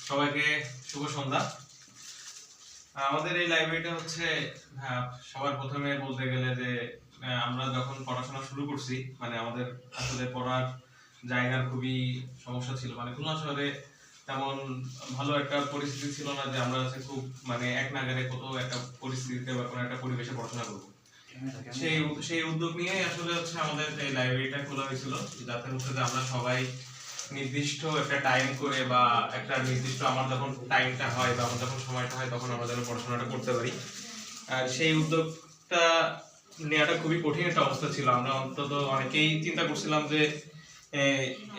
সবাইকে শুভ সন্ধ্যা। আমাদের এই লাইব্রেরিটা হচ্ছে সবার প্রথমে বলতে গেলে যে আমরা যখন পড়াশোনা শুরু করছি মানে আমাদের আসলে পড়ার জায়গার খুবই সমস্যা ছিল, মানে খুলনা শহরে তেমন ভালো একটা পরিস্থিতি ছিল না যে আমরা হচ্ছে খুব মানে এক নাগারে কত একটা পরিস্থিতিতে বা কোনো একটা পরিবেশে পড়াশোনা করবো। সেই উদ্যোগ নিয়ে আসলে হচ্ছে আমাদের এই লাইব্রেরিটা খোলা হয়েছিল, যাতে হচ্ছে যে আমরা সবাই নির্দিষ্ট একটা টাইম করে বা একটা নির্দিষ্ট আমার যখন টাইমটা হয় বা আমার যখন সময়টা হয় তখন আমরা যেন পড়াশোনাটা করতে পারি। আর সেই উদ্যোগটা নেওয়াটা খুবই কঠিন একটা অবস্থা ছিল। আমরা অন্তত অনেকেই চিন্তা করছিলাম যে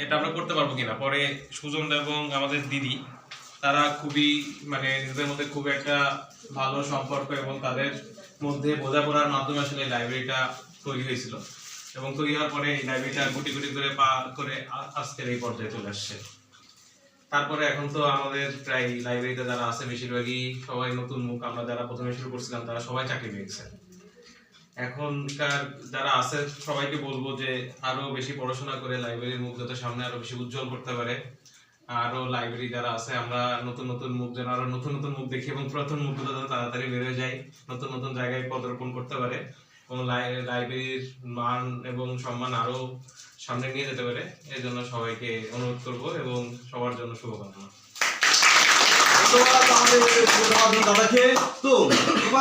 এটা আমরা করতে পারবো কিনা। পরে সুজন এবং আমাদের দিদি তারা খুবই মানে নিজেদের মধ্যে খুব একটা ভালো সম্পর্ক এবং তাদের মধ্যে বোঝাপড়ার মাধ্যমে আসলে লাইব্রেরিটা তৈরি হয়েছিল, এবং তৈরি হওয়ার পরে এই লাইব্রেরিটা গুটি গুটি করে পার করে আজকের এই পর্যায়ে চলে আসছে। তারপরে এখন তো আমাদের প্রায় লাইব্রেরিতে যারা আছে বেশিরভাগই সবাই নতুন মুখ। আমরা যারা প্রথমে শুরু করছিলাম তারা সবাই চাকরি পেয়েছে। এখনকার যারা আছে সবাইকে বলবো যে আরো বেশি পড়াশোনা করে লাইব্রেরির মুখ যাতে সামনে আরো বেশি উজ্জ্বল করতে পারে। আরো লাইব্রেরি যারা আছে আমরা নতুন নতুন মুখ যেন আরো নতুন নতুন মুখ দেখি এবং পুরাতন মুখগুলো যেন তাড়াতাড়ি বের হয়ে যায়, নতুন নতুন জায়গায় পদার্পণ করতে পারে এবং লাইব্রেরির মান এবং সম্মান আরো সামনে নিয়ে যেতে পারে। এই জন্য সবাইকে অনুরোধ করব এবং সবার জন্য শুভকামনা। ধন্যবাদ আমাদের দাদাকে। তো